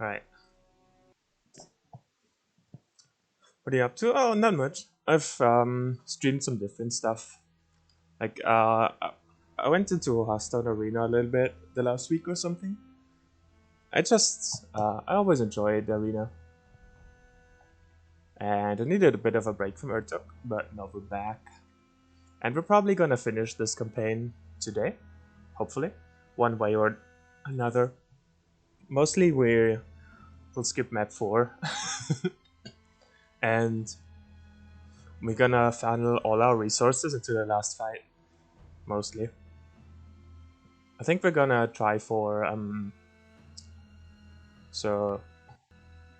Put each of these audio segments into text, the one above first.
Alright. What are you up to? Oh, not much. I've streamed some different stuff. Like I went into Hearthstone Arena a little bit the last week or something. I always enjoyed the arena. And I needed a bit of a break from Urtuk, but now we're back. And we're probably gonna finish this campaign today, hopefully, one way or another. Mostly we'll skip map 4, and we're gonna funnel all our resources into the last fight, mostly. I think we're gonna try for, so,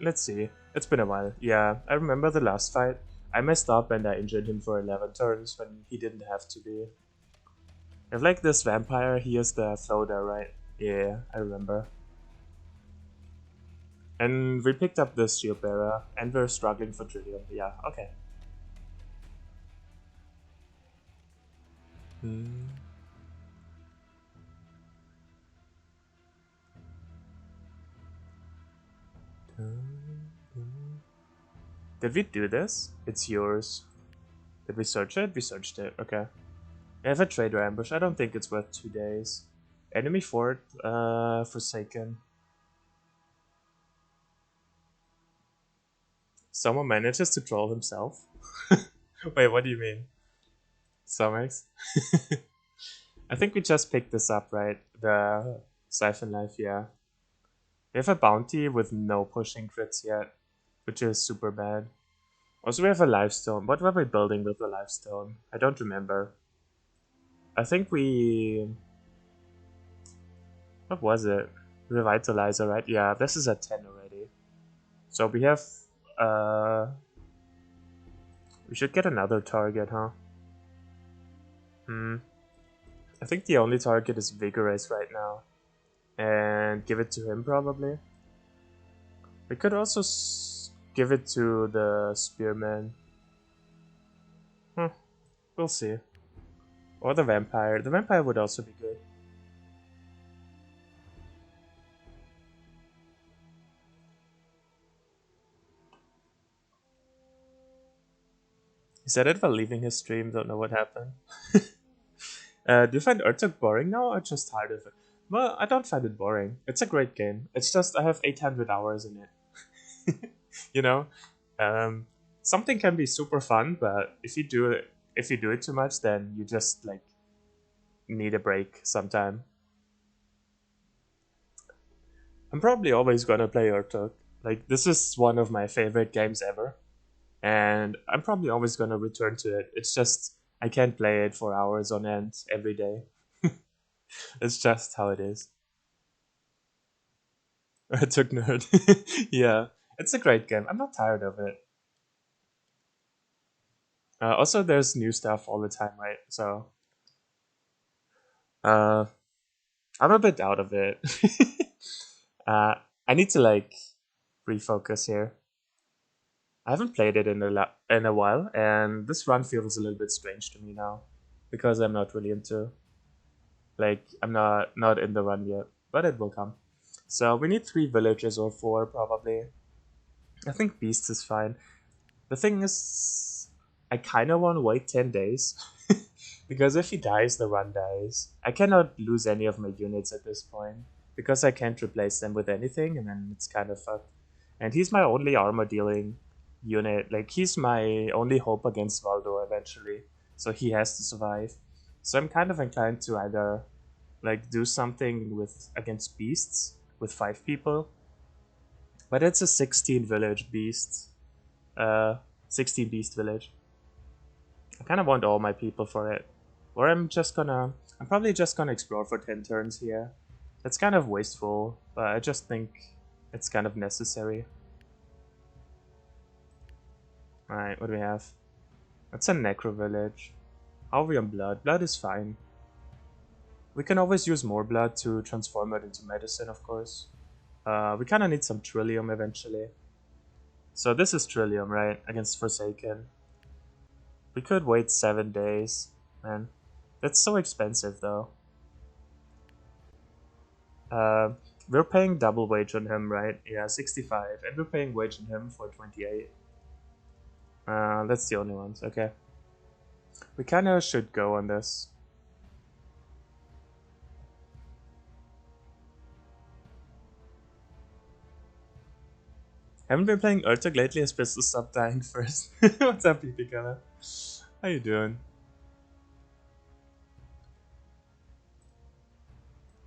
let's see. It's been a while. Yeah, I remember the last fight. I messed up and I injured him for 11 turns when he didn't have to be. If like this vampire, he has the floater, right? Yeah, I remember. And we picked up the shield bearer, and we're struggling for trillium. Yeah, okay. Hmm. Did we do this? It's yours. Did we search it? We searched it. Okay. I have a trader ambush. I don't think it's worth 2 days. Enemy fort, Forsaken. Someone manages to troll himself. Wait, what do you mean? Summers? I think we just picked this up, right? The Siphon Life, yeah. We have a bounty with no pushing crits yet, which is super bad. Also, we have a lifestone. What were we building with the lifestone? I don't remember. I think we... What was it? Revitalizer, right? Yeah, this is at 10 already. So we have... Uh, we should get another target, huh? I think the only target is Vigorous right now. And give it to him, probably. We could also give it to the Spearman. We'll see. Or the Vampire. The Vampire would also be good. He said it while leaving his stream, don't know what happened. Do you find Urtuk boring now or just tired of it? Well, I don't find it boring. It's a great game. It's just I have 800 hours in it. you know? Um, Something can be super fun, but if you do it too much, then you just like need a break sometime. I'm probably always gonna play Urtuk. Like this is one of my favorite games ever, and I'm probably always gonna return to it. It's just I can't play it for hours on end every day. It's just how it is. Urtuk nerd. Yeah, it's a great game. I'm not tired of it. Also, there's new stuff all the time, right? So, uh, I'm a bit out of it. I need to like refocus here. I haven't played it in a while, and this run feels a little bit strange to me now because I'm not really into like I'm not in the run yet, but it will come. So we need 3 villages or 4 probably. I think beasts is fine. The thing is, I kind of want to wait 10 days because if he dies, the run dies. I cannot lose any of my units at this point because I can't replace them with anything, and then it's kind of fucked. And he's my only armor dealing unit. Like he's my only hope against Valdo eventually, so he has to survive. So I'm kind of inclined to either like do something with against beasts with 5 people, but it's a 16 village beast, uh, 16 beast village. I kind of want all my people for it, or I'm probably just gonna explore for 10 turns here. It's kind of wasteful, but I just think it's kind of necessary. Alright, what do we have? That's a necro village. How are we on blood? Blood is fine. We can always use more blood to transform it into medicine, of course. We kind of need some Trillium eventually. So this is Trillium, right? Against Forsaken. We could wait 7 days. Man, that's so expensive though. Uh, We're paying double wage on him, right? Yeah, 65, and we're paying wage on him for 28. That's the only ones. Okay. We kinda should go on this. Haven't been playing Urtuk lately, as supposed to stop dying first. What's up, PP Color? How you doing?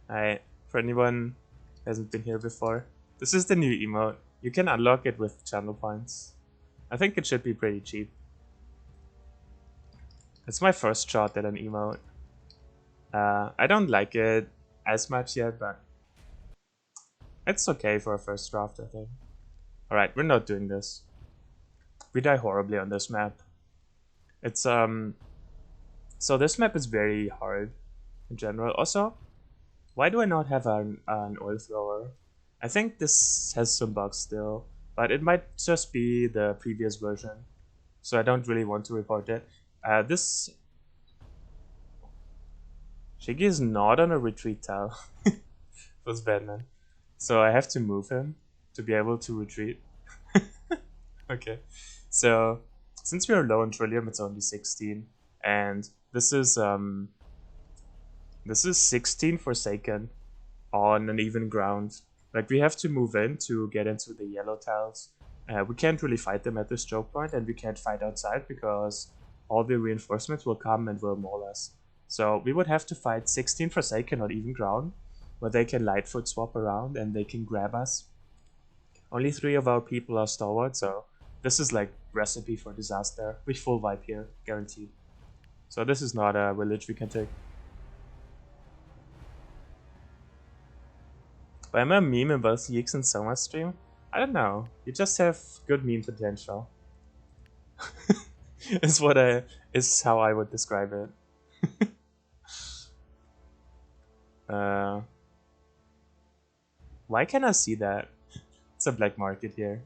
Hi. For anyone who hasn't been here before, this is the new emote. You can unlock it with channel points. I think it should be pretty cheap. It's my first shot at an emote. I don't like it as much yet, but it's okay for a first draft, I think. Alright, we're not doing this. We die horribly on this map. It's so this map is very hard in general. Also, why do I not have an oil thrower? I think this has some bugs still, but it might just be the previous version, so I don't really want to report it. This Shiggy is not on a retreat tile. Was Batman. So I have to move him to be able to retreat. Okay. So since we are low on Trillium, it's only 16. And this is 16 Forsaken on an even ground. Like we have to move in to get into the yellow tiles. We can't really fight them at this choke point, and we can't fight outside because all the reinforcements will come and will maul us. So we would have to fight 16 Forsaken on even ground, where they can lightfoot swap around and they can grab us. Only 3 of our people are stalwart, so this is like recipe for disaster. We full wipe here, guaranteed. So this is not a village we can take. But am I a meme in both Yeeks and Soma stream? I don't know. You just have good meme potential. Is how I would describe it. Why can I see that? It's a black market here.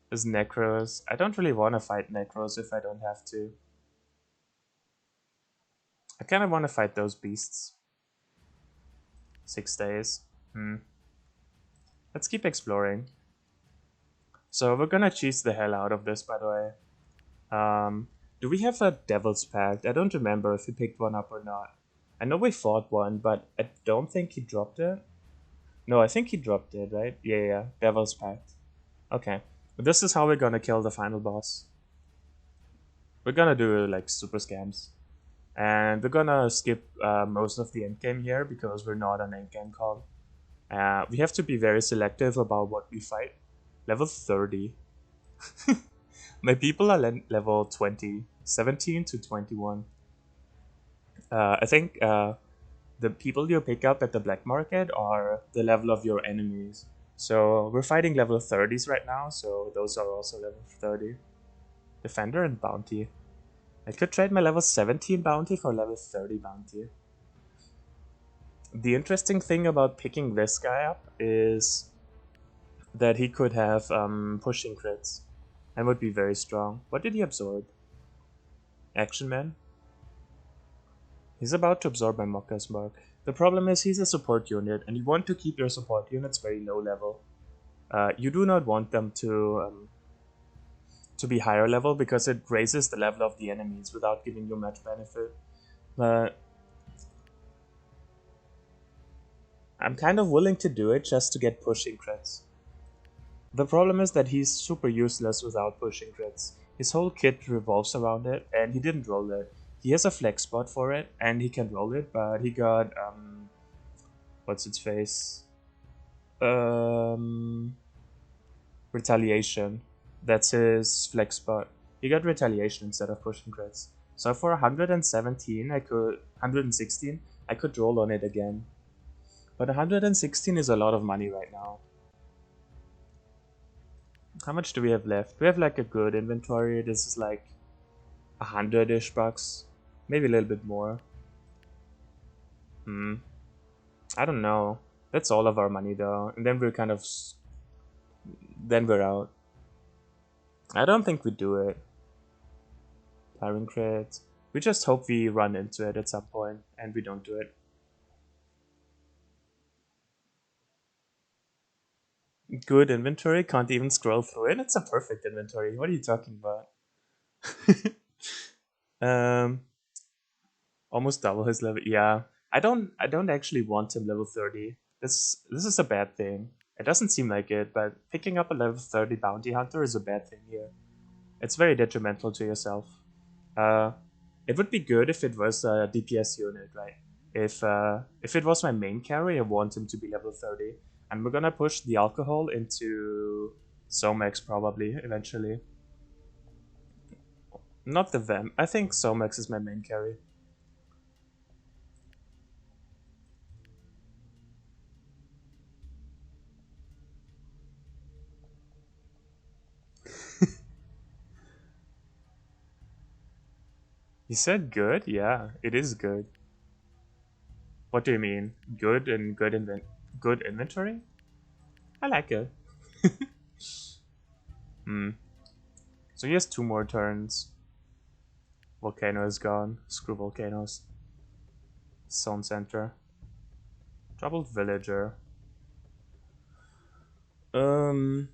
There's Necros. I don't really want to fight Necros if I don't have to. I kind of want to fight those beasts. 6 days. Let's keep exploring. So we're gonna cheese the hell out of this, by the way. Do we have a Devil's Pact? I don't remember if we picked one up or not. I know we fought one, but I don't think he dropped it. No, I think he dropped it, right? Yeah. Devil's Pact. Okay. But this is how we're gonna kill the final boss. We're gonna do like super scams. And we're gonna skip most of the endgame here because we're not an endgame call. We have to be very selective about what we fight. Level 30. My people are level 20. 17 to 21. I think the people you pick up at the black market are the level of your enemies. So we're fighting level 30s right now, so those are also level 30. Defender and Bounty. I could trade my level 17 Bounty for level 30 Bounty. The interesting thing about picking this guy up is that he could have pushing crits and would be very strong. What did he absorb? Action Man? He's about to absorb my Mokka's mark. The problem is he's a support unit, and you want to keep your support units very low level. You do not want them to be higher level because it raises the level of the enemies without giving you much benefit. But I'm kind of willing to do it just to get pushing crits. The problem is that he's super useless without pushing crits. His whole kit revolves around it, and he didn't roll it. He has a flex spot for it, and he can roll it, but he got, what's its face? Retaliation. That's his flex spot. He got retaliation instead of pushing crits. So for 117, 116, I could roll on it again. But 116 is a lot of money right now. How much do we have left? We have like a good inventory. This is like 100-ish bucks. Maybe a little bit more. I don't know. That's all of our money though. And then we're kind of... Then we're out. I don't think we do it. Firing crit. We just hope we run into it at some point and we don't do it. Good inventory, can't even scroll through it. It's a perfect inventory. What are you talking about? um, almost double his level. Yeah, I don't actually want him level 30. This is a bad thing. It doesn't seem like it, but picking up a level 30 bounty hunter is a bad thing here. It's very detrimental to yourself. Uh, it would be good if it was a DPS unit, right? If it was my main carry, I want him to be level 30, and we're gonna push the alcohol into Somax probably eventually. Not the Vamp. I think Somax is my main carry. You said good? Yeah, it is good. What do you mean? Good and good inventory? I like it. Hmm. So he has 2 more turns. Volcano is gone. Screw volcanoes. Zone center. Troubled villager. Um,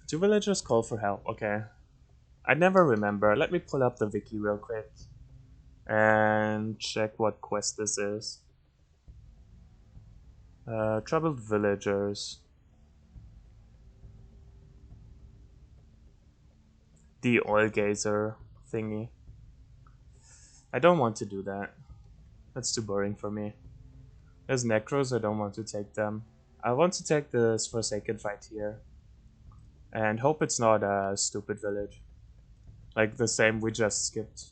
do villagers call for help? Okay. I never remember. Let me pull up the wiki real quick and check what quest this is. Troubled villagers. The oil gazer thingy. I don't want to do that. That's too boring for me. There's necros, I don't want to take them. I want to take this Forsaken fight here. And hope it's not a stupid village. Like the same we just skipped.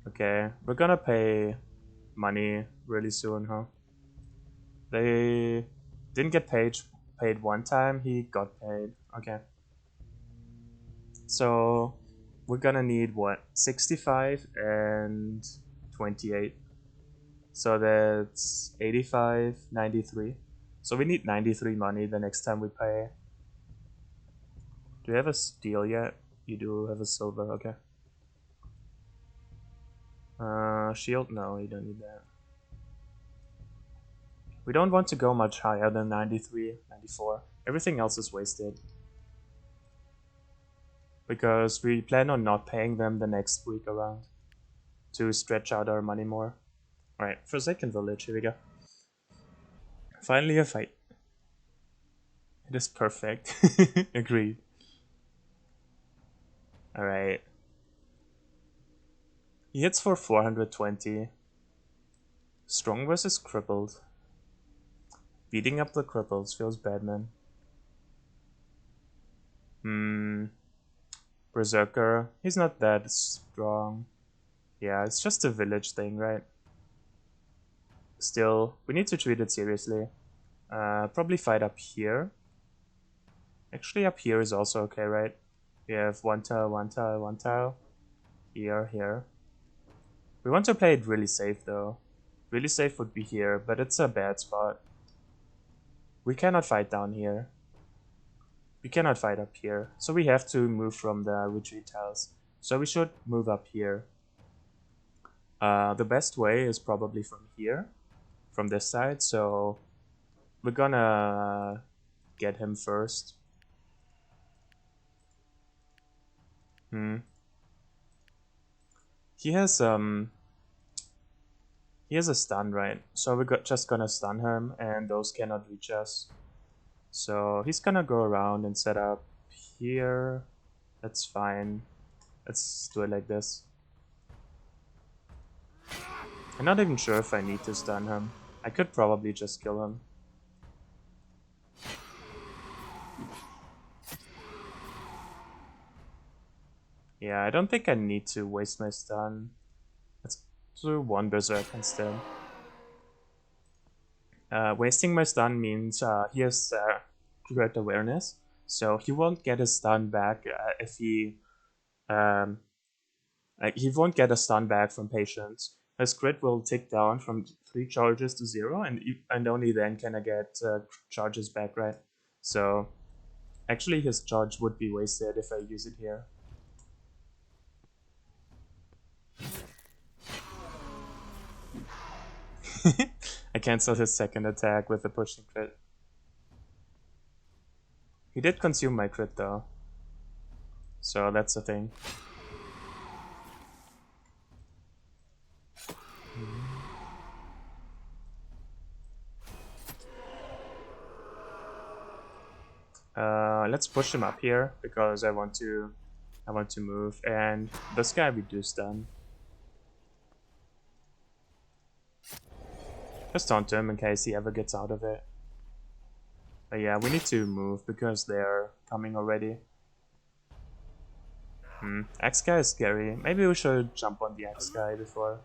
Okay, we're gonna pay money really soon, huh? They didn't get paid one time, he got paid. Okay. So we're gonna need what? 65 and 28. So that's 85, 93. So we need 93 money the next time we pay. Do you have a steel yet? You do have a silver, okay. Shield? No, you don't need that. We don't want to go much higher than 93, 94. Everything else is wasted. Because we plan on not paying them the next week around to stretch out our money more. Alright, Forsaken Village, here we go. Finally a fight. It is perfect. Agreed. Alright. He hits for 420. Strong versus crippled. Beating up the cripples feels bad, man. Hmm. Berserker. He's not that strong. Yeah, it's just a village thing, right? Still, we need to treat it seriously. Probably fight up here. Actually, up here is also okay, right? We have one tile, one tile, one tile. Here, here. We want to play it really safe, though. Really safe would be here, but it's a bad spot. We cannot fight down here. We cannot fight up here. So we have to move from the retreat tiles. So we should move up here. The best way is probably from here. From this side, so we're gonna get him first. Hmm. He has he has a stun, right? So we're just gonna stun him, and those cannot reach us. So he's gonna go around and set up here. That's fine. Let's do it like this. I'm not even sure if I need to stun him. I could probably just kill him. Yeah, I don't think I need to waste my stun. Let's do one berserk instead. Wasting my stun means he has great awareness, so he won't get his stun back if um, he won't get a stun back from patience. His crit will tick down from 3 charges to 0, and only then can I get charges back, right? So actually, his charge would be wasted if I use it here. I cancelled his second attack with the pushing crit. He did consume my crit though. So that's the thing. Let's push him up here because I want to move, and this guy we do stun. Just taunt him in case he ever gets out of it. But yeah, we need to move because they're coming already. X guy is scary. Maybe we should jump on the X guy before.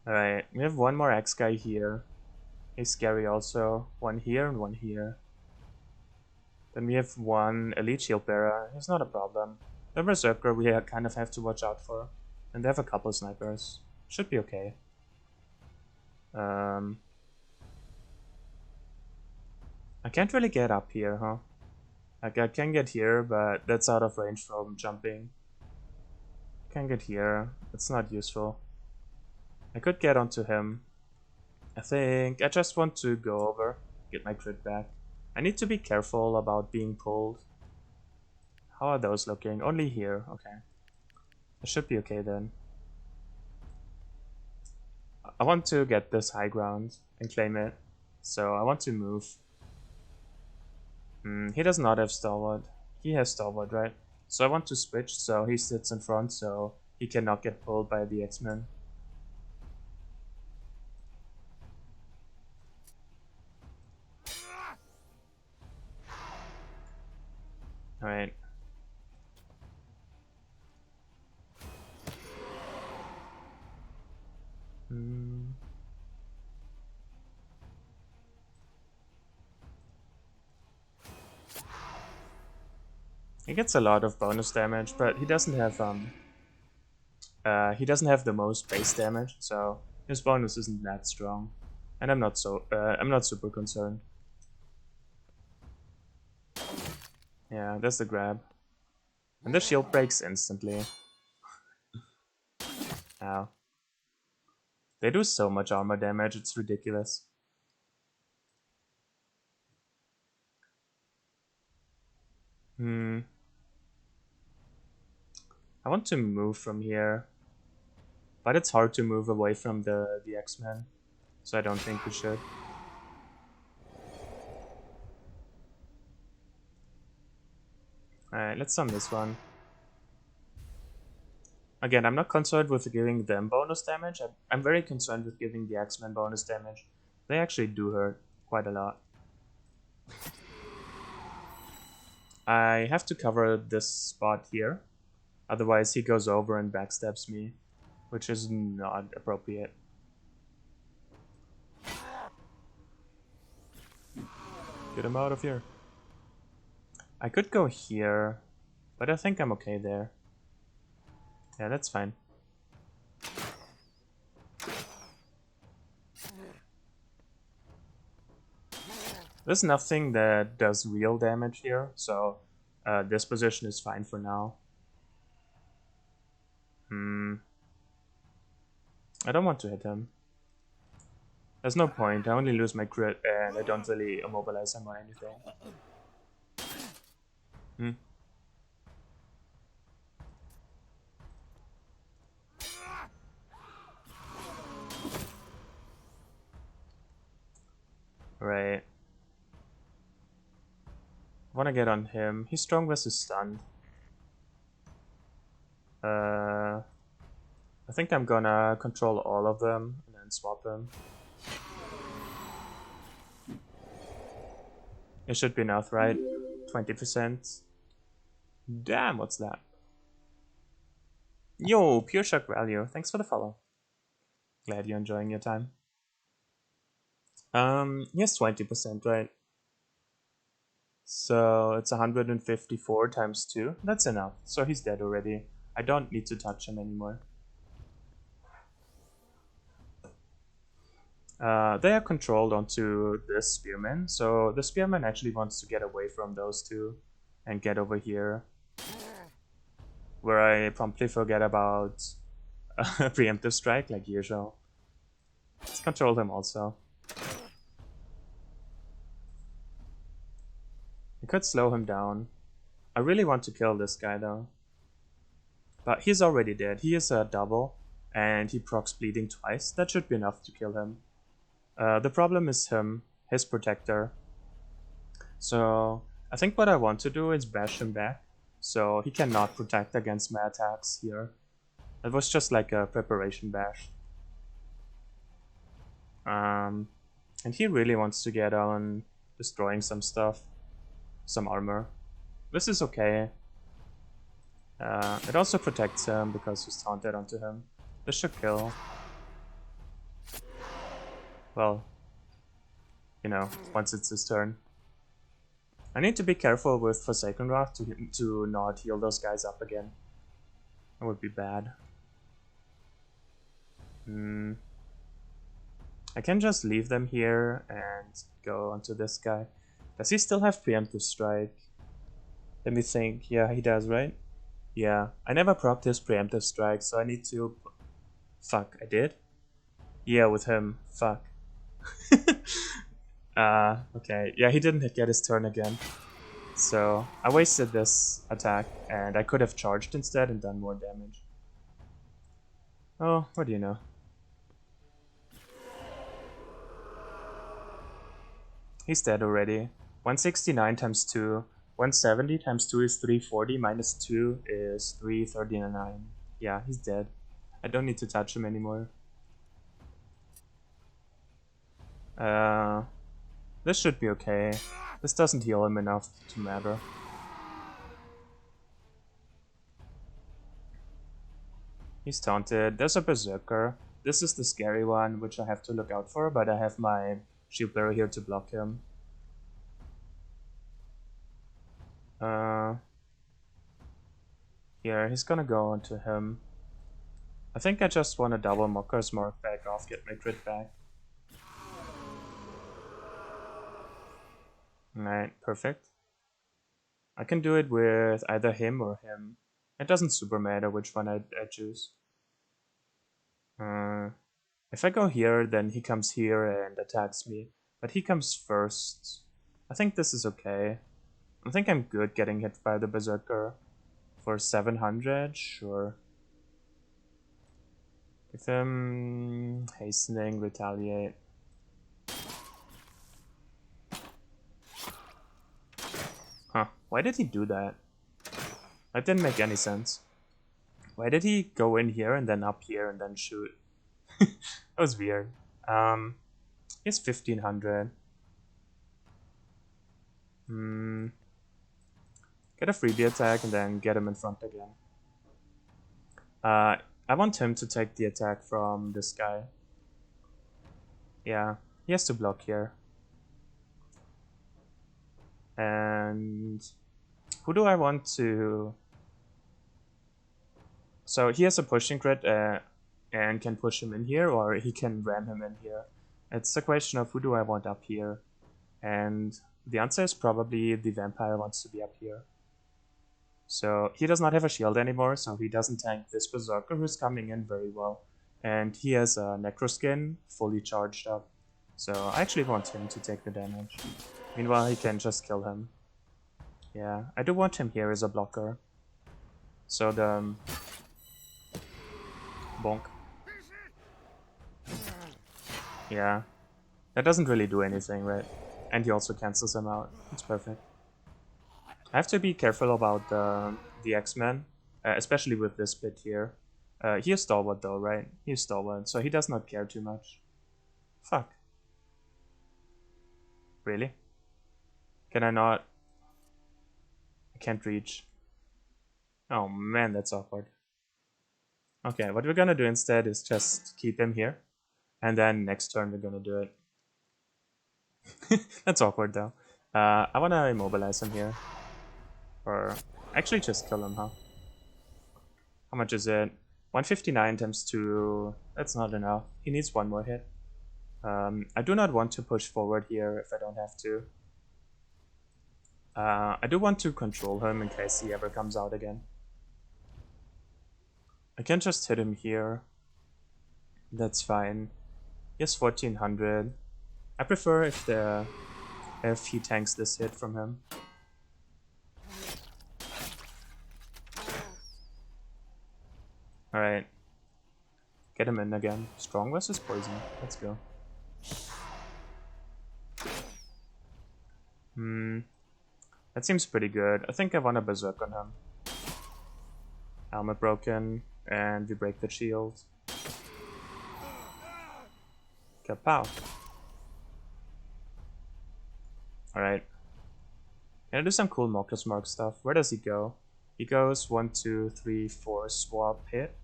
Alright, we have one more X guy here. He's scary also. One here and one here. Then we have one Elite Shield Bearer. He's not a problem. The Berserker we kind of have to watch out for. And they have a couple snipers. Should be okay. I can't really get up here, huh? Like, I can get here, but that's out of range from jumping. Can get here. It's not useful. I could get onto him. I think I just want to go over, get my crit back. I need to be careful about being pulled. How are those looking? Only here. Okay. I should be okay then. I want to get this high ground and claim it. So I want to move. He does not have Stalwart. He has Stalwart, right? So I want to switch so he sits in front so he cannot get pulled by the X-Men. Alright. He gets a lot of bonus damage, but he doesn't have the most base damage, so his bonus isn't that strong. And I'm not super concerned. Yeah, that's the grab. And the shield breaks instantly. Ow. They do so much armor damage, it's ridiculous. I want to move from here. But it's hard to move away from the X-Men. So I don't think we should. Alright, let's sum this one. Again, I'm not concerned with giving them bonus damage. I'm very concerned with giving the X-Men bonus damage. They actually do hurt quite a lot. I have to cover this spot here. Otherwise he goes over and backstabs me, which is not appropriate. Get him out of here. I could go here, but I think I'm okay there. Yeah, that's fine. There's nothing that does real damage here, so this position is fine for now. I don't want to hit him. There's no point, I only lose my crit and I don't really immobilize him or anything. Right. I wanna get on him. He's strong versus stunned. I think I'm gonna control all of them and then swap them. It should be enough, right? 20%. Damn, what's that? Yo, pure shock value. Thanks for the follow. Glad you're enjoying your time. Yes, 20%, right? So it's 154 times 2. That's enough. So he's dead already. I don't need to touch him anymore. They are controlled onto this spearman, so the spearman actually wants to get away from those two and get over here, where I promptly forget about preemptive strike like usual. Let's control him also. I could slow him down. I really want to kill this guy though. But he's already dead. He is a double, and he procs bleeding twice. That should be enough to kill him. The problem is him, his protector. So I think what I want to do is bash him back, so he cannot protect against my attacks here. It was just like a preparation bash. And he really wants to get on destroying some stuff, some armor. This is okay. It also protects him because he's taunted onto him. This should kill. Well, you know, once it's his turn. I need to be careful with Forsaken Wrath to not heal those guys up again. That would be bad. I can just leave them here and go onto this guy. Does he still have Preemptive Strike? Let me think. Yeah, he does, right? Yeah, I never procced his Preemptive Strike, so I need to... Fuck, I did? Yeah, with him. Fuck. Okay. Yeah, he didn't get his turn again. So, I wasted this attack, and I could have charged instead and done more damage. Oh, what do you know? He's dead already. 169 times 2. 170 times 2 is 340, minus 2 is 339. Yeah, he's dead. I don't need to touch him anymore. This should be okay. This doesn't heal him enough to matter. He's taunted. There's a berserker. This is the scary one, which I have to look out for, but I have my shield bearer here to block him. Here, he's gonna go onto him. I think I just want to double Mocker's Mark back off, get my crit back. Alright, perfect. I can do it with either him or him. It doesn't super matter which one I choose. If I go here, then he comes here and attacks me. But he comes first. I think this is okay. I think I'm good getting hit by the Berserker. For 700, sure. Give him hastening, retaliate. Huh, why did he do that? That didn't make any sense. Why did he go in here and then up here and then shoot? That was weird. He's 1500. Get a freebie attack and then get him in front again. I want him to take the attack from this guy. Yeah, he has to block here. And who do I want to... So he has a pushing crit and can push him in here, or he can ram him in here. It's a question of who do I want up here. And the answer is probably the vampire wants to be up here. So he does not have a shield anymore, so he doesn't tank this berserker who's coming in very well. And he has a necroskin fully charged up. So I actually want him to take the damage. Meanwhile, he can just kill him. Yeah, I do want him here as a blocker. So the... bonk. Yeah. That doesn't really do anything, right? And he also cancels him out. It's perfect. I have to be careful about the X-Men, especially with this bit here. He is stalwart though, right? He is stalwart, so he does not care too much. Fuck. Really? Can I not? I can't reach. Oh man, that's awkward. Okay, what we're gonna do instead is just keep him here. And then next turn we're gonna do it. That's awkward though. I wanna immobilize him here. Or actually just kill him, huh? How much is it? 159 times 2. That's not enough. He needs one more hit. I do not want to push forward here if I don't have to. I do want to control him in case he ever comes out again. I can just hit him here. That's fine. He has 1400. I prefer if he tanks this hit from him. Alright. Get him in again. Strong versus poison. Let's go. That seems pretty good. I think I want a berserk on him. Helmet broken, and we break the shield. Kapow. Alright. Gonna do some cool Marcus Mark stuff. Where does he go? He goes 1, 2, 3, 4, swap hit.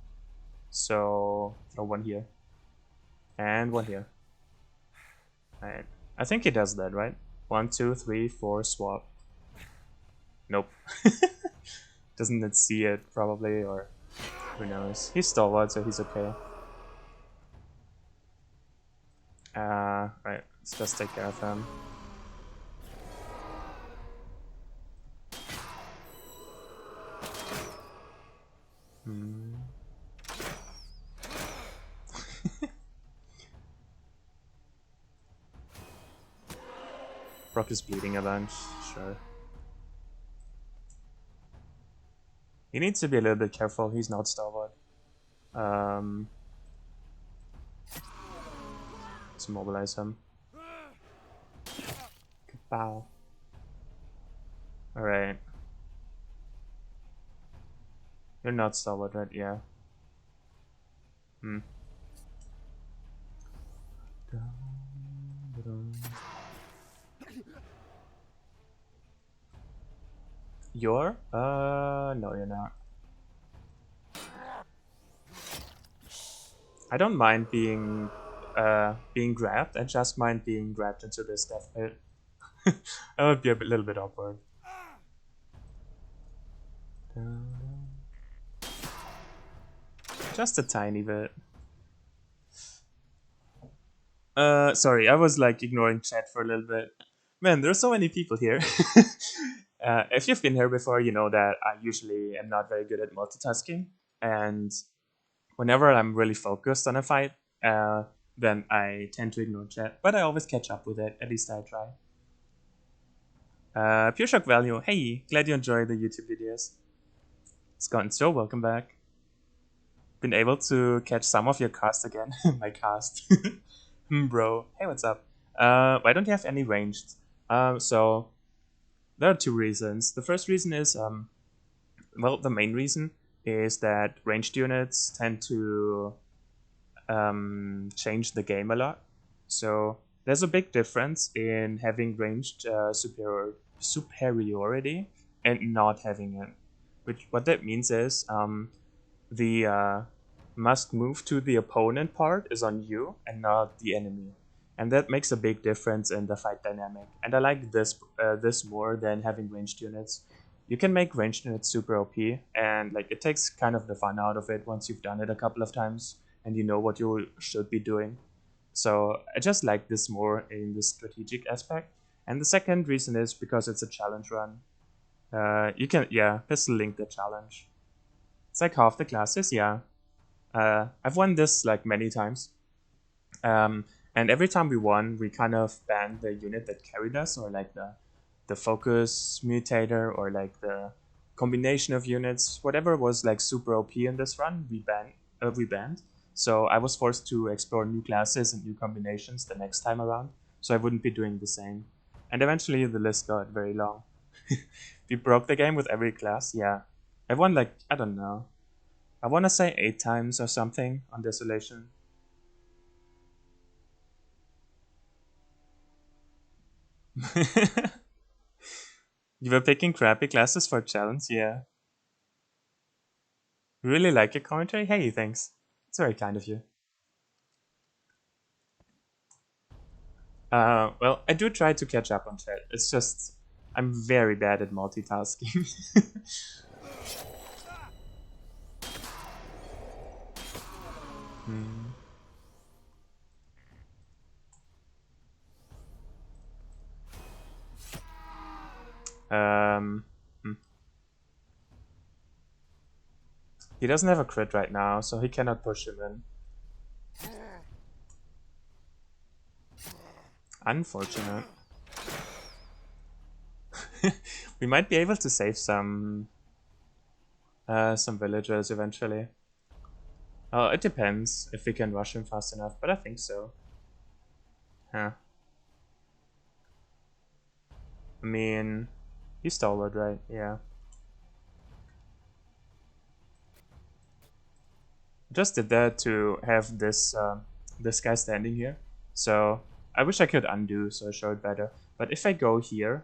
So throw one here. And one here. Alright. I think he does that, right? 1, 2, 3, 4, swap. Nope. Doesn't it see it, probably, or who knows. He's stalwart, so he's okay. Right, let's just take care of him. Brock is bleeding a bunch, sure. He needs to be a little bit careful, he's not stalwart. Let's immobilize him. Kapow. Alright. You're not stalwart, right? Yeah. You're? No, you're not. I don't mind being grabbed. I just mind being grabbed into this death pit. That would be a little bit awkward. Just a tiny bit. Sorry, I was like ignoring chat for a little bit. Man, there's so many people here. If you've been here before, you know that I usually am not very good at multitasking. And whenever I'm really focused on a fight, then I tend to ignore chat. But I always catch up with it, at least I try. Pure Shock Value, hey, glad you enjoy the YouTube videos. Scott and Joe, welcome back. Been able to catch some of your cast again. My cast. Bro, hey, what's up? Why don't you have any ranged? So, there are two reasons. The first reason is, well, the main reason is that ranged units tend to change the game a lot. So, there's a big difference in having ranged superiority and not having it. What that means is the must move to the opponent part is on you and not the enemy, and that makes a big difference in the fight dynamic. And I like this more than having ranged units. You can make ranged units super OP, and like it takes kind of the fun out of it once you've done it a couple of times and you know what you should be doing. So I just like this more in the strategic aspect. And the second reason is because it's a challenge run. You can, yeah, pistol link the challenge. It's like half the classes, yeah. I've won this like many times. And every time we won, we kind of banned the unit that carried us, or like the focus mutator, or like the combination of units, whatever was like super OP in this run, we banned. So I was forced to explore new classes and new combinations the next time around, so I wouldn't be doing the same. And eventually the list got very long. We broke the game with every class, yeah. I won like, I don't know, I want to say 8 times or something on Desolation. You were picking crappy classes for challenge, yeah. Really like your commentary? Hey, thanks. It's very kind of you. Well, I do try to catch up on chat. It's just, I'm very bad at multitasking. hmm. Hmm. He doesn't have a crit right now, so he cannot push him in. Unfortunate. We might be able to save some villagers eventually. It depends if we can rush him fast enough, but I think so. Huh. I mean, he's stalwart, right? Yeah. Just did that to have this guy standing here. So I wish I could undo so I show it better. But if I go here,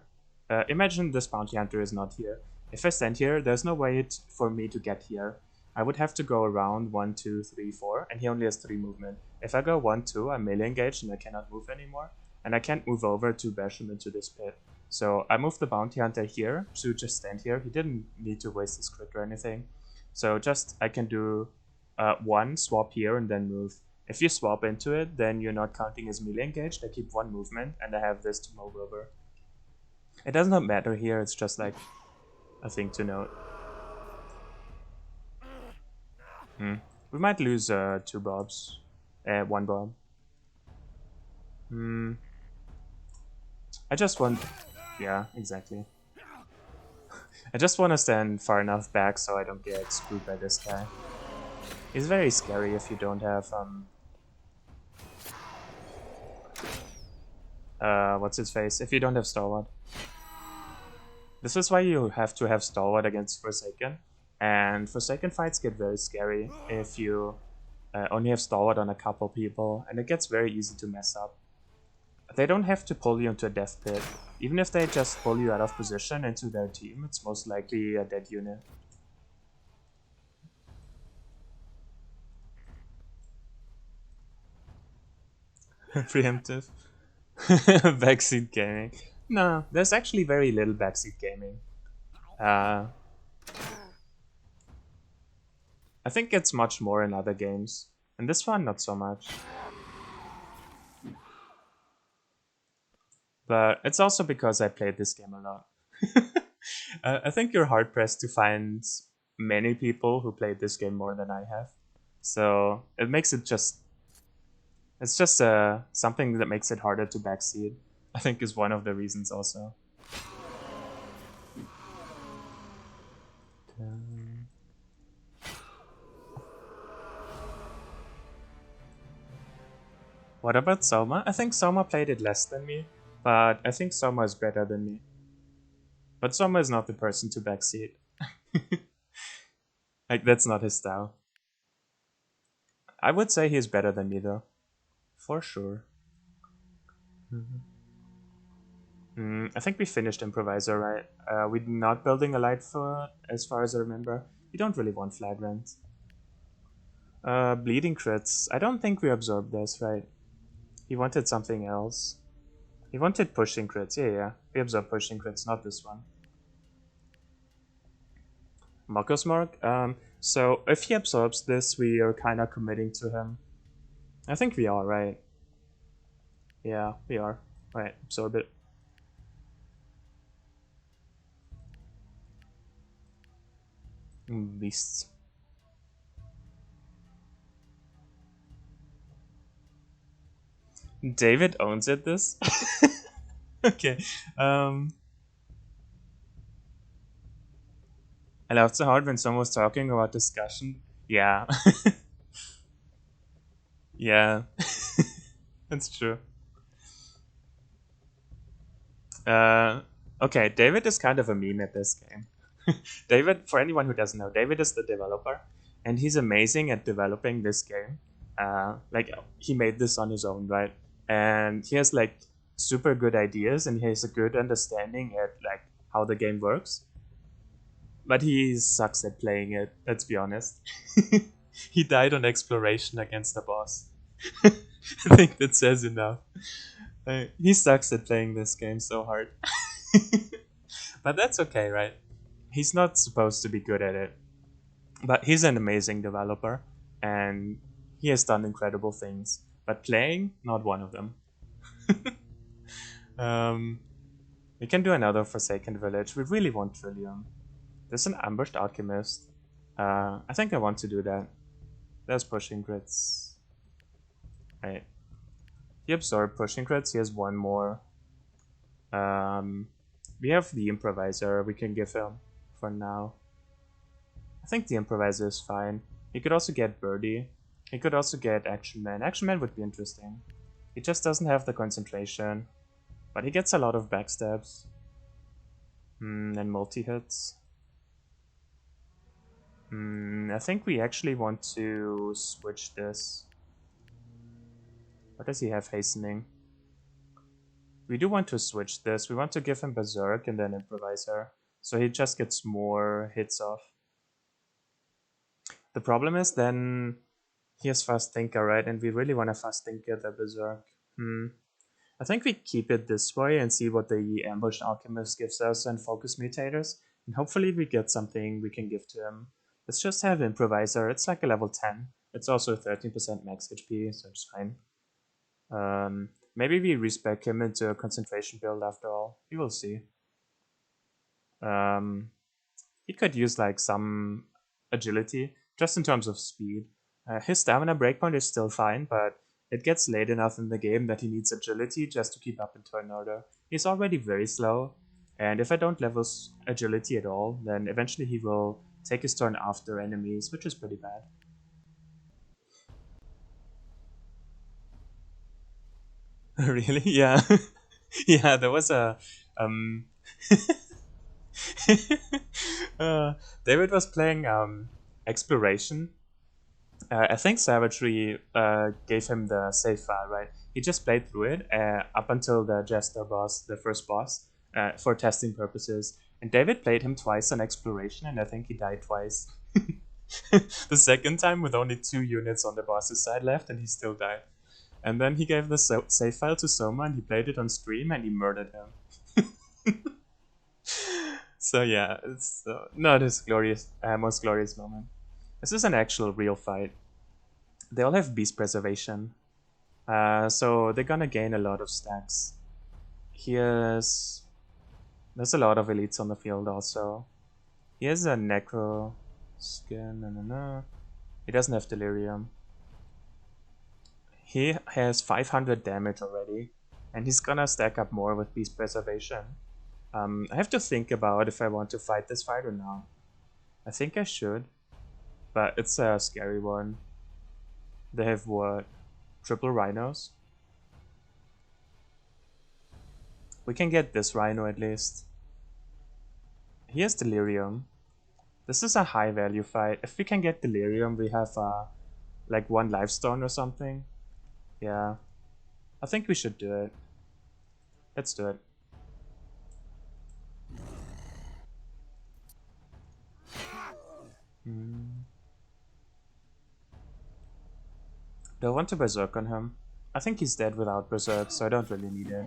imagine this bounty hunter is not here. If I stand here, there's no way for me to get here. I would have to go around 1, 2, 3, 4, and he only has 3 movement. If I go 1, 2, I'm melee engaged and I cannot move anymore. And I can't move over to bash him into this pit. So I moved the bounty hunter here to just stand here. He didn't need to waste his crit or anything. So just I can do one, swap here, and then move. If you swap into it, then you're not counting as melee engaged. I keep 1 movement, and I have this to move over. It does not matter here, it's just like a thing to note. We might lose 2 bobs. 1 bob. I just want... Yeah, exactly. I just want to stand far enough back so I don't get screwed by this guy. He's very scary if you don't have what's his face? If you don't have Stalwart. This is why you have to have Stalwart against Forsaken. And Forsaken fights get very scary if you only have Stalwart on a couple people, and it gets very easy to mess up. They don't have to pull you into a death pit. Even if they just pull you out of position into their team, it's most likely a dead unit. Preemptive. Backseat gaming. No, there's actually very little backseat gaming. I think it's much more in other games. In this one, not so much. But it's also because I played this game a lot. I think you're hard-pressed to find many people who played this game more than I have. So it makes it just... It's just something that makes it harder to backseat. I think is one of the reasons also. What about Soma? I think Soma played it less than me, but I think Soma is better than me. But Soma is not the person to backseat. Like, that's not his style. I would say he's better than me though. For sure. I think we finished Improviser, right? We're not building a Lightfoot, as far as I remember. We don't really want Flagrant. Bleeding crits. I don't think we absorbed this, right? He wanted something else. He wanted pushing crits. Yeah. We absorbed pushing crits, not this one. Marcos Mark. So if he absorbs this, we are kind of committing to him. I think we are, right? Yeah, we are. Right, absorb it. Beasts. David owns it, this? Okay. I laughed so hard when someone was talking about discussion. Yeah. Yeah. That's true. Okay, David is kind of a meme at this game. David, for anyone who doesn't know, David is the developer, and he's amazing at developing this game. Like, he made this on his own, right? And he has like super good ideas, and he has a good understanding at like how the game works. But he sucks at playing it. Let's be honest. He died on exploration against the boss. I think that says enough. He sucks at playing this game so hard. But that's okay, right? He's not supposed to be good at it. But he's an amazing developer, and he has done incredible things. But playing, not one of them. We can do another Forsaken Village. We really want Trillium. There's an Ambushed Alchemist. I think I want to do that. There's pushing grids. Right. He absorbed pushing crits. He has one more. Um, we have the improviser. We can give him for now. I think the improviser is fine. He could also get birdie. He could also get action man. Action man would be interesting. He just doesn't have the concentration, but he gets a lot of backstabs. And multi hits. I think we actually want to switch this. What does he have hastening? We do want to switch this. We want to give him berserk and then improviser, so he just gets more hits off. The problem is then he has fast thinker, right? And we really want to fast thinker the berserk. I think we keep it this way and see what the ambush alchemist gives us and focus mutators, and hopefully we get something we can give to him. Let's just have improviser. It's like a level 10. It's also 13% max HP, so it's fine. Maybe we respec him into a concentration build after all. We will see. He could use like some agility, just in terms of speed. His stamina breakpoint is still fine, but it gets late enough in the game that he needs agility just to keep up in turn order. He's already very slow, and if I don't level agility at all, then eventually he will take his turn after enemies, which is pretty bad. Really? Yeah. Yeah, there was a uh, David was playing exploration. I think Savagery gave him the save file, right? He just played through it up until the Jester boss, the first boss, for testing purposes. And David played him twice on exploration, and I think he died twice. The second time with only 2 units on the boss's side left, and he still died. And then he gave the save file to Soma, and he played it on stream, and he murdered him. So yeah, it's not his most glorious moment. This is an actual real fight. They all have beast preservation, so they're gonna gain a lot of stacks. There's a lot of elites on the field also. Here's a necro skin. No. He doesn't have delirium. He has 500 damage already, and he's gonna stack up more with beast preservation. I have to think about if I want to fight this fight or not. I think I should, but it's a scary one. They have what? Triple rhinos? We can get this rhino at least. He has delirium. This is a high value fight. If we can get delirium, we have like 1 lifestone or something. Yeah. I think we should do it. Let's do it. Do I want to berserk on him? I think he's dead without berserk, so I don't really need it.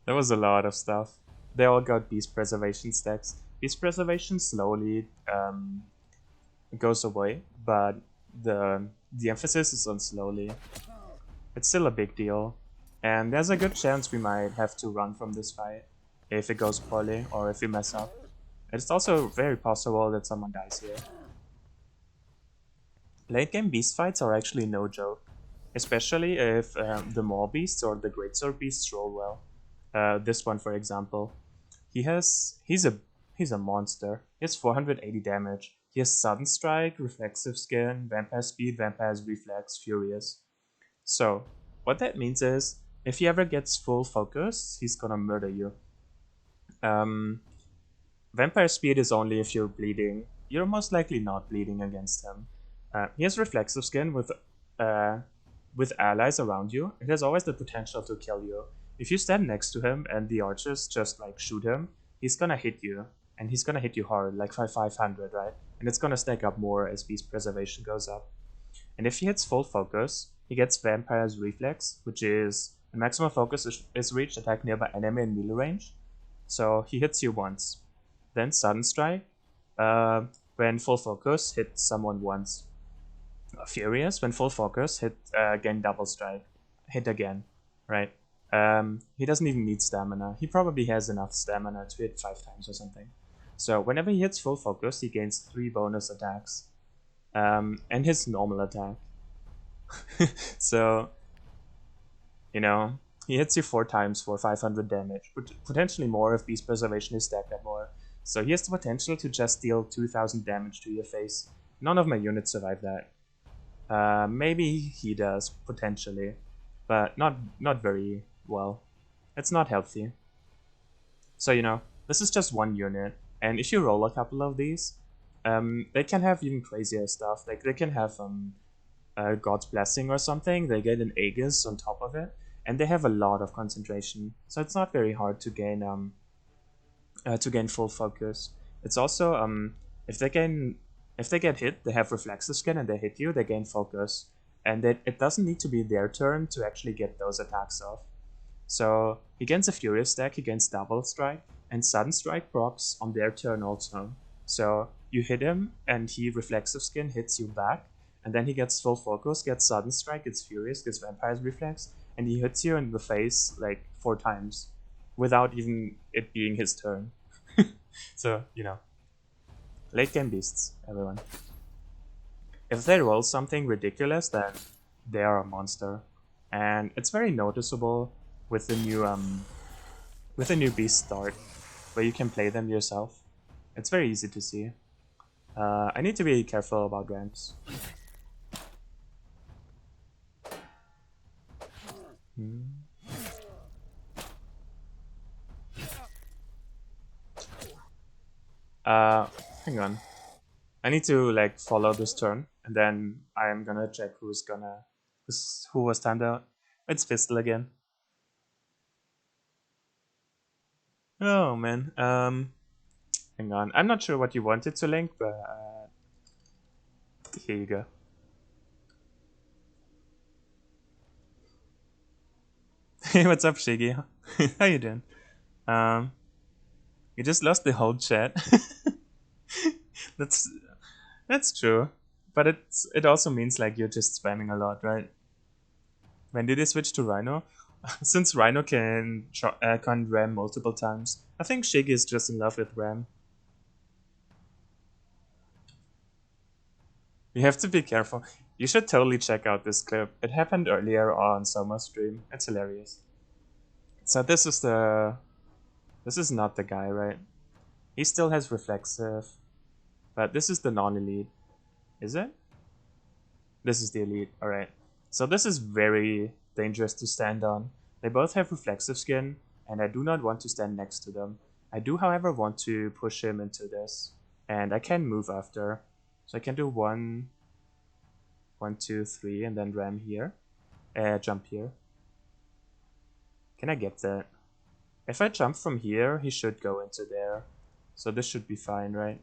There was a lot of stuff. They all got beast preservation stacks. Beast preservation slowly goes away, but the emphasis is on slowly. It's still a big deal, and there's a good chance we might have to run from this fight if it goes poorly or if we mess up. It's also very possible that someone dies here. Late game beast fights are actually no joke, especially if the Maw beasts or the greatsword beasts roll well. This one, for example, he's a monster. He has 480 damage. He has sudden strike, reflexive skin, vampire speed, vampire's reflex, furious. So what that means is if he ever gets full focus, he's gonna murder you. Vampire speed is only if you're bleeding. You're most likely not bleeding against him. He has reflexive skin with allies around you. It has always the potential to kill you. If you stand next to him and the archers just like shoot him, he's gonna hit you, and he's gonna hit you hard, like 500, right? And it's gonna stack up more as beast preservation goes up. And if he hits full focus, he gets vampire's reflex, which is the maximum focus is reached attack nearby enemy in melee range. So he hits you once. Then sudden strike, when full focus hits someone once. Furious, when full focus, hit again double strike. Hit again, right? He doesn't even need stamina. He probably has enough stamina to hit 5 times or something. So whenever he hits full focus, he gains 3 bonus attacks. And his normal attack. So, you know, he hits you 4 times for 500 damage, potentially more if Beast Preservation is stacked up more. So he has the potential to just deal 2000 damage to your face. None of my units survive that. Maybe he does, potentially, but not very well. It's not healthy. So, this is just one unit, and if you roll a couple of these, they can have even crazier stuff. Like, they can have God's Blessing or something. They get an aegis on top of it, and they have a lot of concentration. So it's not very hard to gain full focus. It's also if they get hit, they have reflexive skin and they hit you, they gain focus, and it doesn't need to be their turn to actually get those attacks off. So he gains a furious stack, he gains double strike, and sudden strike procs on their turn also. So you hit him, and he reflexive skin hits you back, and then he gets full focus, gets sudden strike, gets furious, gets vampire's reflex, and he hits you in the face like 4 times, without even it being his turn. So, late game beasts, everyone. If they roll something ridiculous, then they are a monster. And it's very noticeable with the new beast start, where you can play them yourself. It's very easy to see. I need to be careful about ramps. Hang on. I need to follow this turn, and then I am gonna check who was timed out. It's Fistel again. Oh man. Hang on. I'm not sure what you wanted to link, but here you go. Hey, what's up, Shiggy? How you doing? You just lost the whole chat. That's true, but it also means you're just spamming a lot, right? When did they switch to Rhino? Since Rhino can ram multiple times, I think Shiggy is just in love with ram. You have to be careful. You should totally check out this clip. It happened earlier on Soma's stream. It's hilarious. So this is not the guy, right? He still has reflexive, but this is the non-elite. Is it? This is the elite, alright. So this is very dangerous to stand on. They both have reflexive skin, and I do not want to stand next to them. I do, however, want to push him into this, and I can move after. So I can do 1, 2, 3, and then ram here. Jump here. Can I get that? If I jump from here, he should go into there. So this should be fine, right?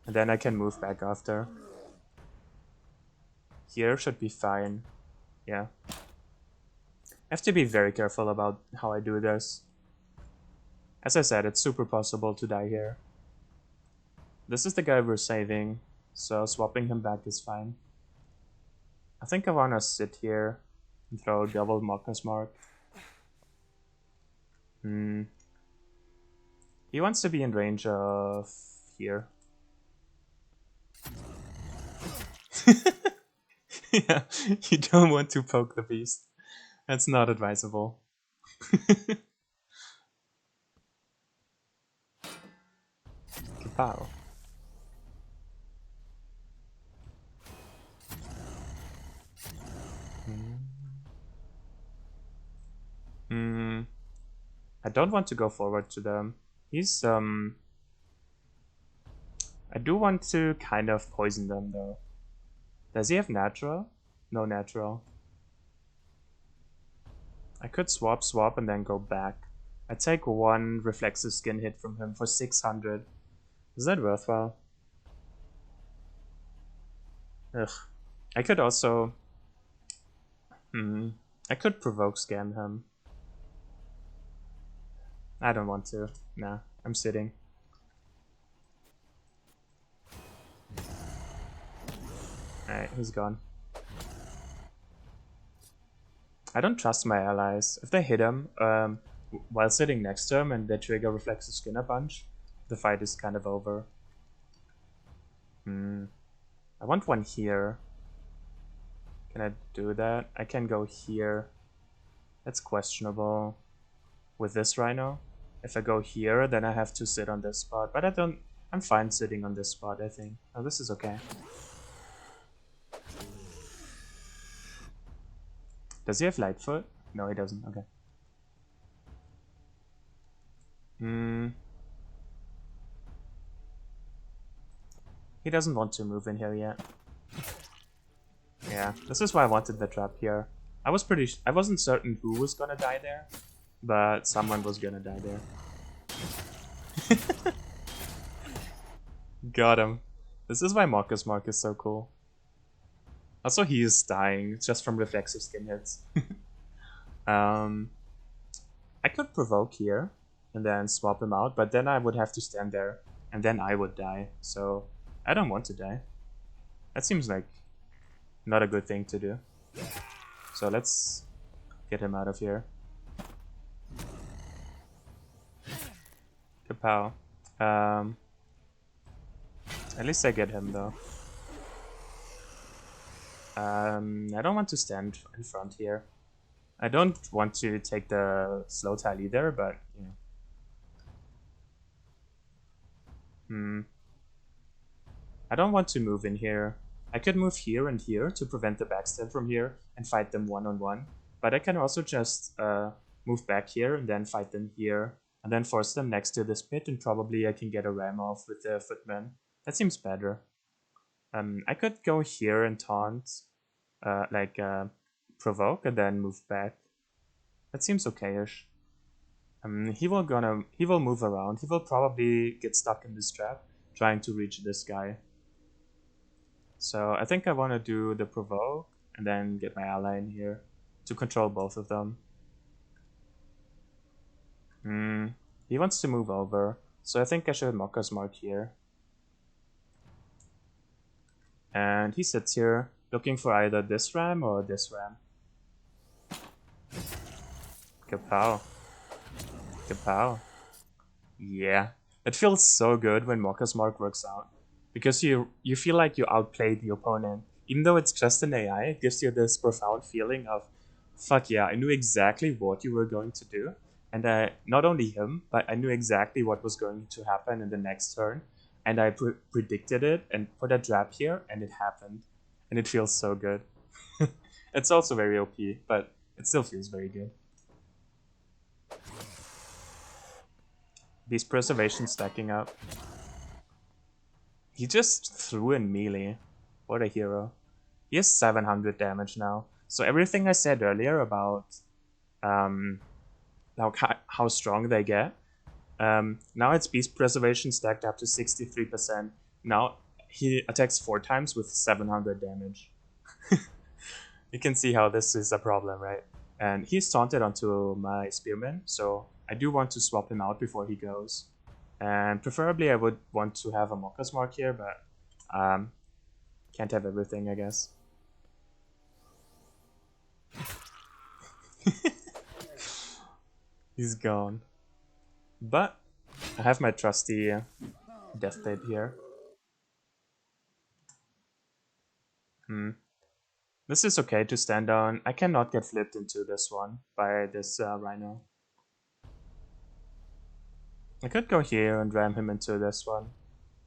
And then I can move back after. Here should be fine. Yeah. I have to be very careful about how I do this. As I said, it's super possible to die here. This is the guy we're saving, so swapping him back is fine. I think I wanna sit here and throw double Marcus Mark. He wants to be in range of here. Yeah, you don't want to poke the beast. That's not advisable. Kapow. I don't want to go forward to them. He's I do want to kind of poison them though. Does he have natural? No natural. I could swap and then go back. I take 1 reflexive skin hit from him for 600. Is that worthwhile? Ugh. I could also... I could provoke scam him. I don't want to. Nah, I'm sitting. Alright, he's gone. I don't trust my allies. If they hit him while sitting next to him and they trigger Reflexive Skinner Punch, the fight is kind of over. I want one here. Can I do that? I can go here. That's questionable. With this Rhino. If I go here, then I have to sit on this spot. But I'm fine sitting on this spot, I think. Oh, this is okay. Does he have Lightfoot? No, he doesn't. Okay. He doesn't want to move in here yet. Yeah, this is why I wanted the trap here. I wasn't certain who was gonna die there, but someone was gonna die there. Got him. This is why Marcus Mark is so cool. Also, he is dying just from reflexive skin hits. I could provoke here and then swap him out, but then I would have to stand there and then I would die. So I don't want to die. That seems like not a good thing to do. So let's get him out of here. Kapow. At least I get him though. I don't want to stand in front here. I don't want to take the slow tile either, but yeah. I don't want to move in here. I could move here and here to prevent the backstab from here and fight them one-on-one. But I can also just move back here and then fight them here. And then force them next to this pit, and probably I can get a ram off with the footman. That seems better. I could go here and taunt, provoke and then move back. That seems okay-ish. He will move around. He will probably get stuck in this trap, trying to reach this guy. So I think I want to do the provoke and then get my ally in here to control both of them. He wants to move over, so I think I should Mokka's Mark here. And he sits here, looking for either this ram or this ram. Kapow. Kapow. Yeah, it feels so good when Mokka's Mark works out. Because you feel like you outplayed the opponent. Even though it's just an AI, it gives you this profound feeling of, fuck yeah, I knew exactly what you were going to do. And not only him, but I knew exactly what was going to happen in the next turn. And I predicted it and put a trap here, and it happened. And it feels so good. It's also very OP, but it still feels very good. Beast Preservation stacking up. He just threw in melee. What a hero. He has 700 damage now. So everything I said earlier about how strong they get, now it's Beast Preservation stacked up to 63%. Now he attacks 4 times with 700 damage. You can see how this is a problem, right? And he's taunted onto my Spearman, so I do want to swap him out before he goes. And preferably I would want to have a Mokka's Mark here, but can't have everything, I guess. He's gone. But I have my trusty Death Blade here. This is okay to stand on. I cannot get flipped into this one by this Rhino. I could go here and ram him into this one,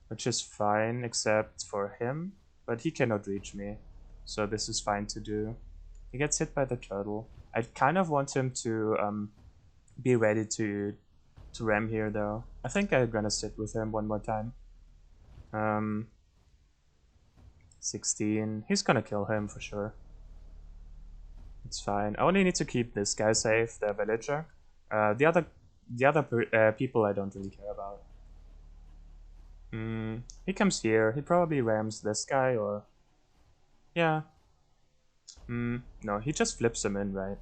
which is fine except for him, but he cannot reach me, so this is fine to do. He gets hit by the turtle. I kind of want him to be ready to ram here though. I think I'm gonna sit with him one more time. 16. He's gonna kill him for sure. It's fine. I only need to keep this guy safe, the villager. The other people I don't really care about. He comes here. He probably rams this guy or... Yeah. No, he just flips him in, right?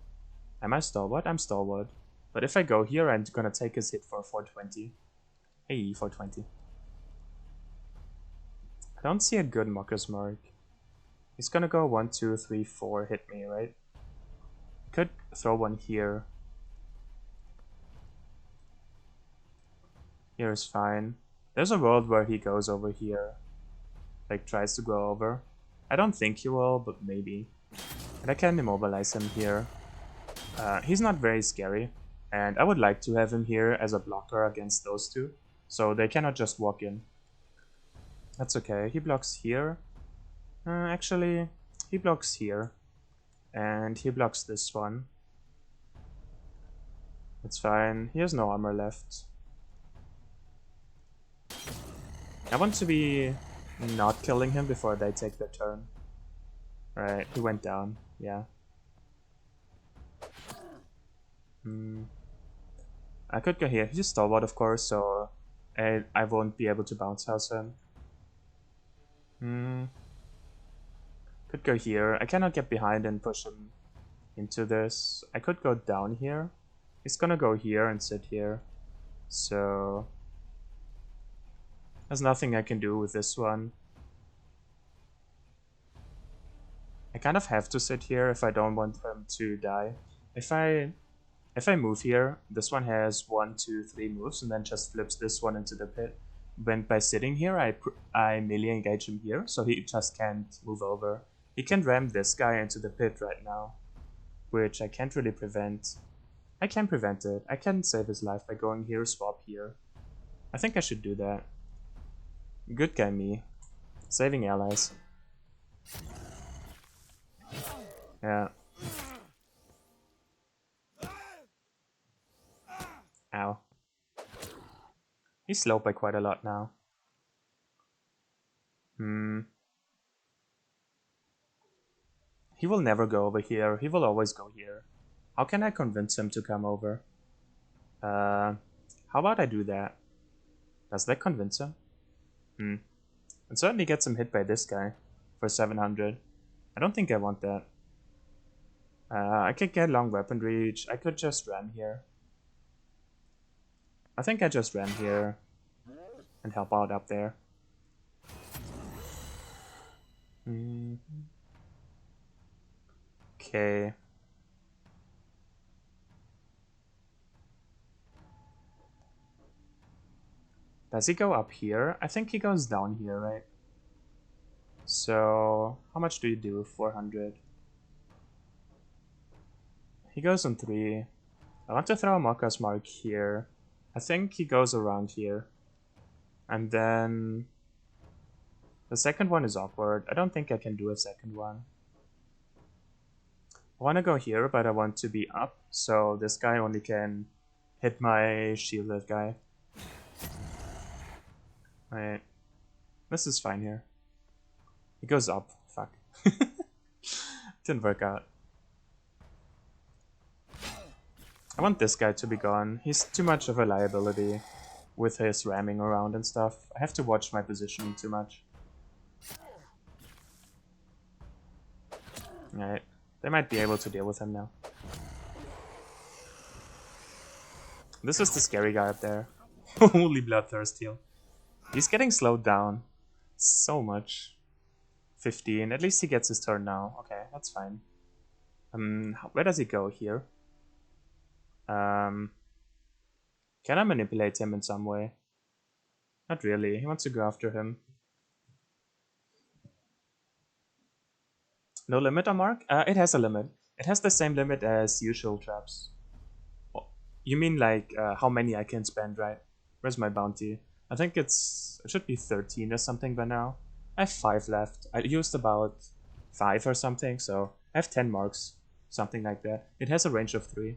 Am I stalwart? I'm stalwart. But if I go here, I'm gonna take his hit for 420. Hey, 420. I don't see a good Mokka's Mark. He's gonna go 1, 2, 3, 4, hit me, right? Could throw one here. Here is fine. There's a world where he goes over here. Like, tries to go over. I don't think he will, but maybe. And I can immobilize him here. He's not very scary. And I would like to have him here as a blocker against those two. So they cannot just walk in. That's okay. He blocks here. Actually, he blocks here. And he blocks this one. It's fine. He has no armor left. I want to be not killing him before they take their turn. Right, he went down. Yeah. I could go here. He's stalwart, of course, so I won't be able to bounce house him. Could go here. I cannot get behind and push him into this. I could go down here. He's gonna go here and sit here. So there's nothing I can do with this one. I kind of have to sit here if I don't want him to die. If I move here, this one has 1, 2, 3 moves and then just flips this one into the pit. When by sitting here, I melee engage him here, so he just can't move over. He can ram this guy into the pit right now, which I can't really prevent. I can prevent it. I can save his life by going here, swap here. I think I should do that. Good guy me. Saving allies. Yeah. Ow. He's slowed by quite a lot now. He will never go over here. He will always go here. How can I convince him to come over? How about I do that? Does that convince him? It certainly gets him hit by this guy for 700. I don't think I want that. I could get long weapon reach. I could just ram here. I think I just ram here and help out up there. Okay. Does he go up here? I think he goes down here, right? So, how much do you do? 400. He goes on 3. I want to throw a Marcus Mark here. I think he goes around here. And then the second one is awkward. I don't think I can do a second one. I want to go here, but I want to be up, so this guy only can hit my shielded guy. Right. This is fine here. He goes up. Fuck. Didn't work out. I want this guy to be gone. He's too much of a liability with his ramming around and stuff. I have to watch my positioning too much. Alright. They might be able to deal with him now. This is the scary guy up there. Holy bloodthirst heal. He's getting slowed down so much. 15. At least he gets his turn now. Okay, that's fine. Where does he go? Here? Can I manipulate him in some way? Not really. He wants to go after him. No limit on Mark? It has a limit. It has the same limit as usual traps. Oh, you mean like how many I can spend, right? Where's my bounty? I think it should be 13 or something by now. I have 5 left. I used about 5 or something, so I have 10 marks. Something like that. It has a range of 3.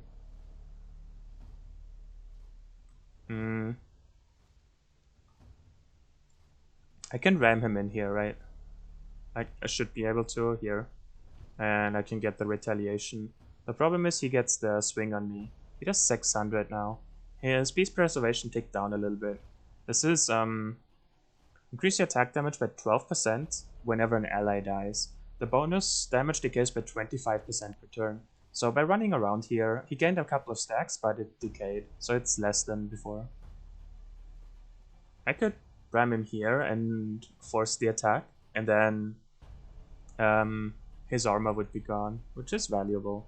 I can ram him in here, right? I should be able to here. And I can get the retaliation. The problem is he gets the swing on me. He does 600 now. His beast preservation ticked down a little bit. This is increase your attack damage by 12% whenever an ally dies. The bonus damage decays by 25% per turn. So by running around here, he gained a couple of stacks, but it decayed, so it's less than before. I could ram him here and force the attack, and then his armor would be gone, which is valuable.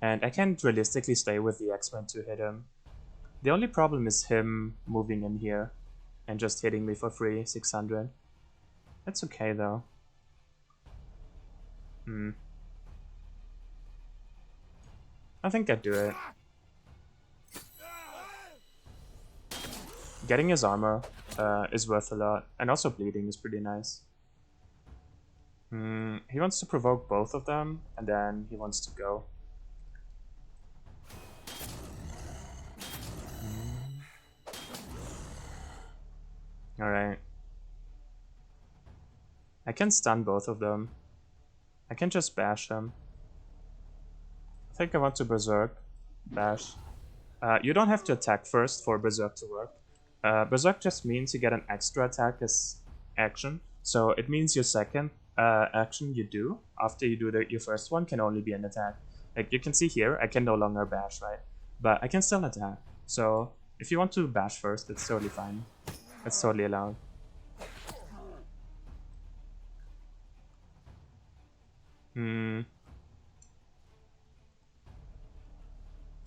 And I can't realistically stay with the X-Men to hit him. The only problem is him moving in here and just hitting me for free, 600. That's okay though. I think I'd do it. Getting his armor is worth a lot, and also bleeding is pretty nice. He wants to provoke both of them, and then he wants to go. Alright. I can stun both of them. I can just bash them. I think I want to berserk. Bash. You don't have to attack first for berserk to work. Berserk just means you get an extra attack as action. So it means your second action you do after you do your first one can only be an attack. Like you can see here, I can no longer bash, right? But I can still attack. So if you want to bash first, it's totally fine. It's totally allowed.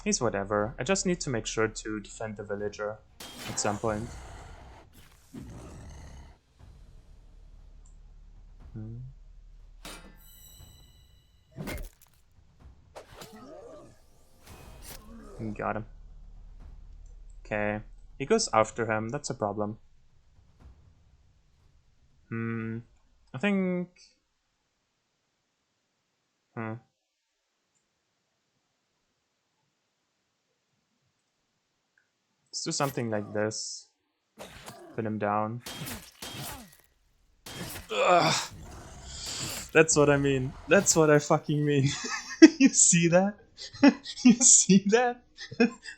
He's whatever. I just need to make sure to defend the villager at some point. Got him. Okay. He goes after him. That's a problem. I think... Let's do something like this. Pin him down. Ugh. That's what I mean. That's what I fucking mean. You see that? You see that?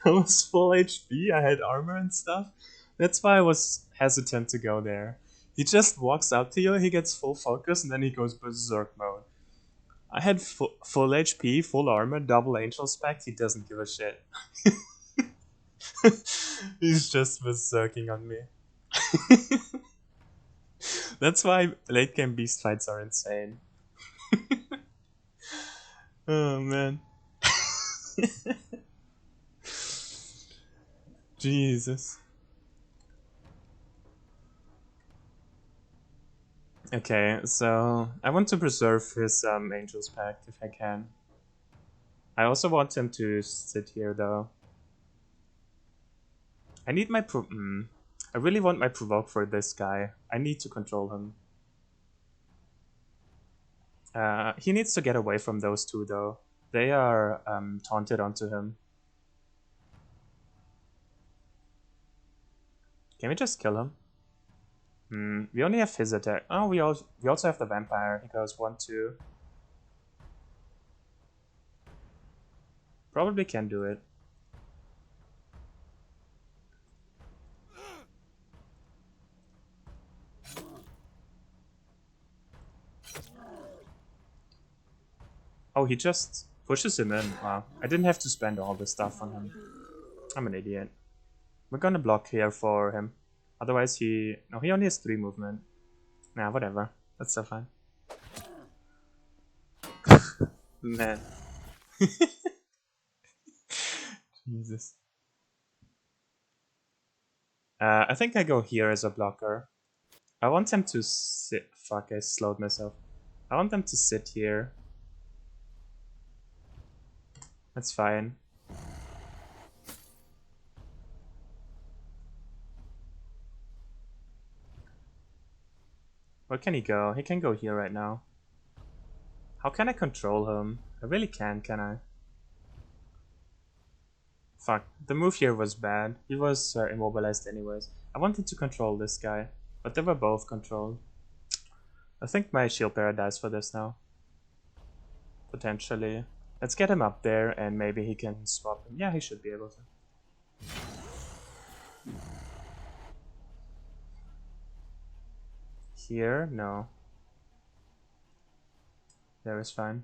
I was full HP, I had armor and stuff. That's why I was hesitant to go there. He just walks up to you, he gets full focus, and then he goes berserk mode. I had full HP, full armor, double angel spec, he doesn't give a shit. He's just berserking on me. That's why late game beast fights are insane. Oh man. Jesus. Okay, so I want to preserve his Angel's Pact if I can. I also want him to sit here though. I need my I really want my provoke for this guy. I need to control him. He needs to get away from those two though. They are taunted onto him. Can we just kill him? We only have his attack. Oh, we also have the vampire. He goes 1, 2. Probably can do it. Oh, he just pushes him in. Wow. I didn't have to spend all this stuff on him. I'm an idiot. We're gonna block here for him. Otherwise he... No, he only has 3 movement. Nah, whatever. That's still fine. Man. Jesus. I think I go here as a blocker. I want him to sit... Fuck, I slowed myself. I want them to sit here. That's fine. Where can he go? He can go here right now. How can I control him? I really can I? Fuck, the move here was bad. He was immobilized anyways. I wanted to control this guy, but they were both controlled. I think my shield bearer dies for this now. Potentially. Let's get him up there and maybe he can swap him. Yeah, he should be able to. Here? No. There is fine.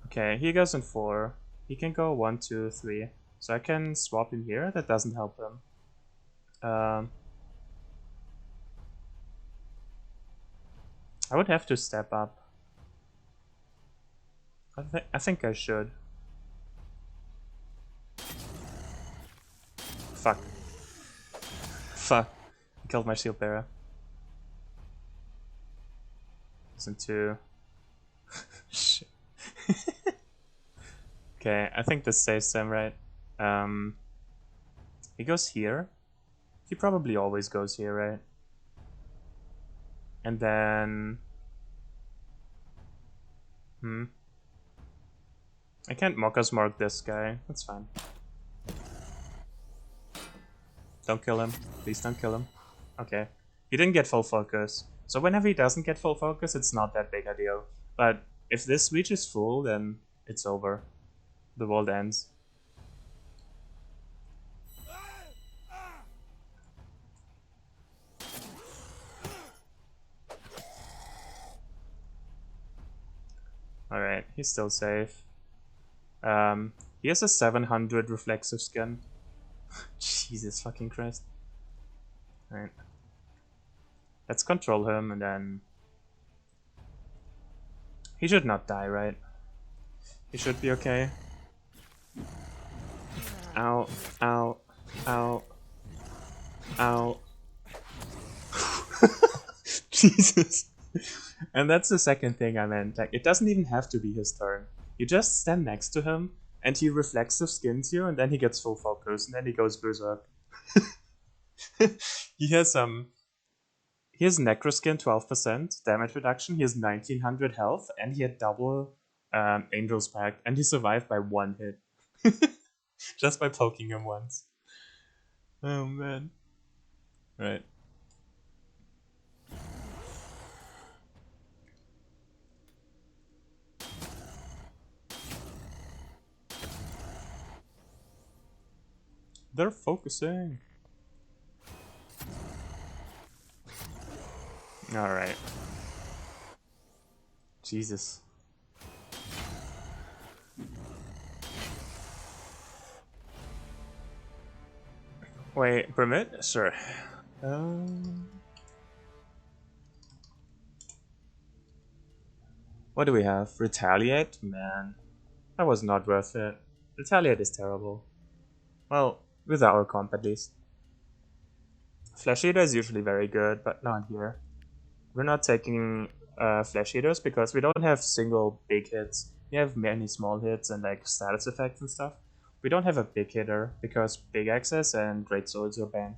Okay, he goes in 4. He can go 1, 2, 3. So I can swap him here. That doesn't help him. I would have to step up. I think I should. Fuck. Fuck. I killed my shield bearer. Isn't too. Shit. Okay, I think this saves him, right? He goes here. He probably always goes here, right? And then... I can't Mockers mark this guy. That's fine. Don't kill him. Please don't kill him. Okay. He didn't get full focus. So whenever he doesn't get full focus, it's not that big a deal. But if this reaches full, then it's over. The world ends. Alright, he's still safe. He has a 700 reflexive skin. Jesus fucking Christ. Alright. Let's control him and then... He should not die, right? He should be okay. Ow, ow, ow, ow. Jesus. And that's the second thing I meant. Like, it doesn't even have to be his turn. You just stand next to him, and he reflexive skins you, and then he gets full focus, and then he goes berserk. He has Necroskin 12% damage reduction, he has 1900 health, and he had double Angel's Pact, and he survived by 1 hit. Just by poking him once. Oh man. Right. They're focusing. Alright. Jesus. Wait, permit? Sure. What do we have? Retaliate? Man. That was not worth it. Retaliate is terrible. Well, with our comp at least. Flesh Eater is usually very good, but not here. We're not taking Flesh Eaters because we don't have single big hits. We have many small hits and like status effects and stuff. We don't have a big hitter because big axes and great swords are banned.